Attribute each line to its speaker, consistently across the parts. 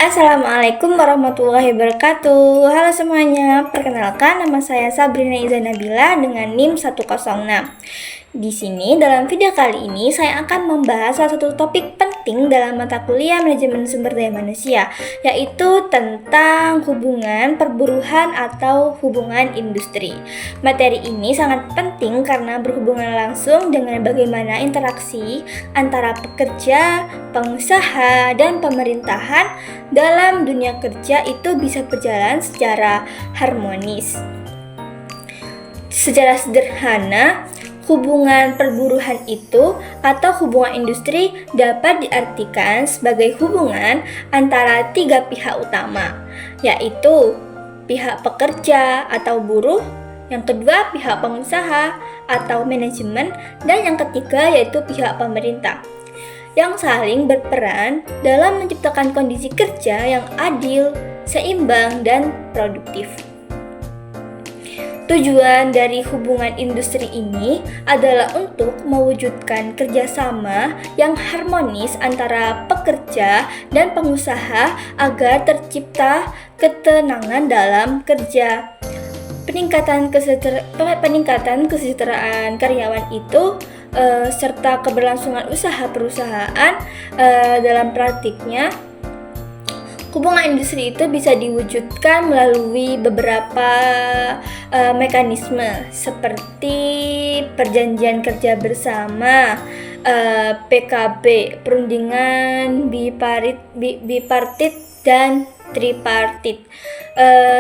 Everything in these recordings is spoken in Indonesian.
Speaker 1: Assalamualaikum warahmatullahi wabarakatuh. Halo semuanya, perkenalkan nama saya Sabrina Iza Nabila dengan NIM 106. Di sini dalam video kali ini saya akan membahas salah satu topik penting dalam mata kuliah manajemen sumber daya manusia, yaitu tentang hubungan perburuhan atau hubungan industri. Materi ini sangat penting karena berhubungan langsung dengan bagaimana interaksi antara pekerja, pengusaha, dan pemerintahan dalam dunia kerja itu bisa berjalan secara harmonis. Secara sederhana, hubungan perburuhan itu atau hubungan industri dapat diartikan sebagai hubungan antara tiga pihak utama, yaitu pihak pekerja atau buruh, yang kedua pihak pengusaha atau manajemen, dan yang ketiga yaitu pihak pemerintah, yang saling berperan dalam menciptakan kondisi kerja yang adil, seimbang, dan produktif. Tujuan dari hubungan industri ini adalah untuk mewujudkan kerjasama yang harmonis antara pekerja dan pengusaha agar tercipta ketenangan dalam kerja. Peningkatan kesejahteraan karyawan itu serta keberlangsungan usaha perusahaan. Dalam praktiknya, hubungan industri itu bisa diwujudkan melalui beberapa mekanisme seperti perjanjian kerja bersama, PKB, perundingan bipartit dan tripartit,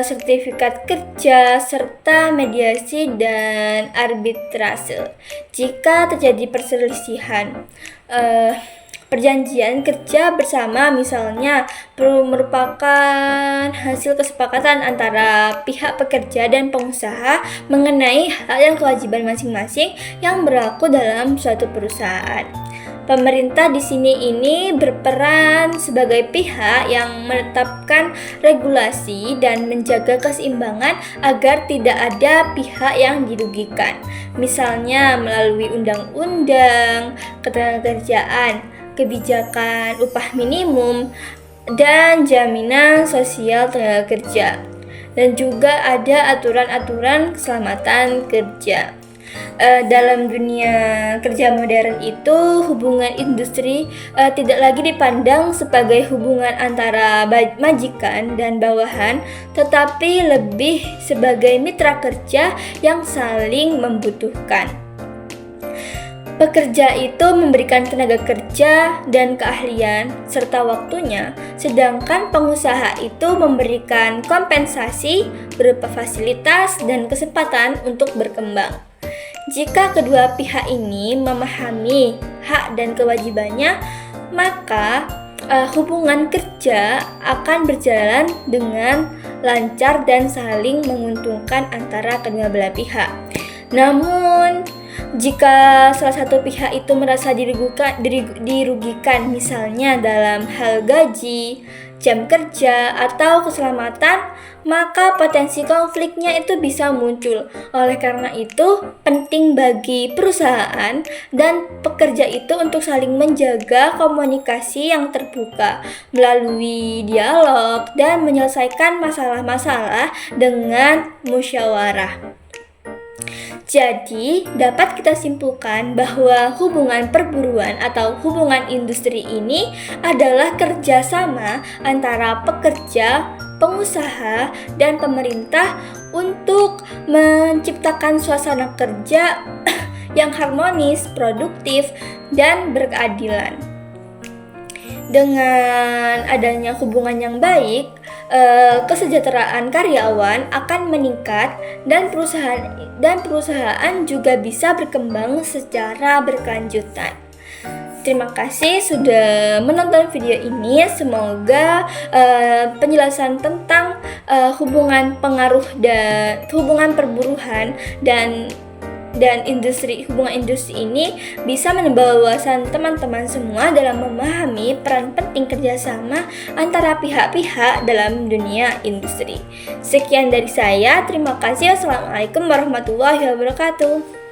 Speaker 1: sertifikat kerja, serta mediasi dan arbitrase. Jika terjadi perselisihan, perjanjian kerja bersama misalnya merupakan hasil kesepakatan antara pihak pekerja dan pengusaha mengenai hak dan kewajiban masing-masing yang berlaku dalam suatu perusahaan. Pemerintah di sini berperan sebagai pihak yang menetapkan regulasi dan menjaga keseimbangan agar tidak ada pihak yang dirugikan. Misalnya melalui undang-undang ketenagakerjaan, kebijakan upah minimum, dan jaminan sosial tenaga kerja. Dan juga ada aturan-aturan keselamatan kerja. Dalam dunia kerja modern itu, hubungan industri tidak lagi dipandang sebagai hubungan antara majikan dan bawahan, tetapi lebih sebagai mitra kerja yang saling membutuhkan. Pekerja itu memberikan tenaga kerja dan keahlian serta waktunya, sedangkan pengusaha itu memberikan kompensasi berupa fasilitas dan kesempatan untuk berkembang. Jika kedua pihak ini memahami hak dan kewajibannya, maka hubungan kerja akan berjalan dengan lancar dan saling menguntungkan antara kedua belah pihak. Namun, jika salah satu pihak itu merasa dirugikan, misalnya dalam hal gaji, jam kerja, atau keselamatan, maka potensi konfliknya itu bisa muncul. Oleh karena itu, penting bagi perusahaan dan pekerja itu untuk saling menjaga komunikasi yang terbuka melalui dialog dan menyelesaikan masalah-masalah dengan musyawarah. Jadi, dapat kita simpulkan bahwa hubungan perburuan atau hubungan industri ini adalah kerjasama antara pekerja, pengusaha, dan pemerintah untuk menciptakan suasana kerja yang harmonis, produktif, dan berkeadilan. Dengan adanya hubungan yang baik, kesejahteraan karyawan akan meningkat dan perusahaan juga bisa berkembang secara berkelanjutan. Terima kasih sudah menonton video ini. Semoga penjelasan tentang hubungan perburuhan dan hubungan industri ini bisa menambah wawasan teman-teman semua dalam memahami peran penting kerjasama antara pihak-pihak dalam dunia industri. Sekian dari saya, terima kasih. Wassalamualaikum warahmatullahi wabarakatuh.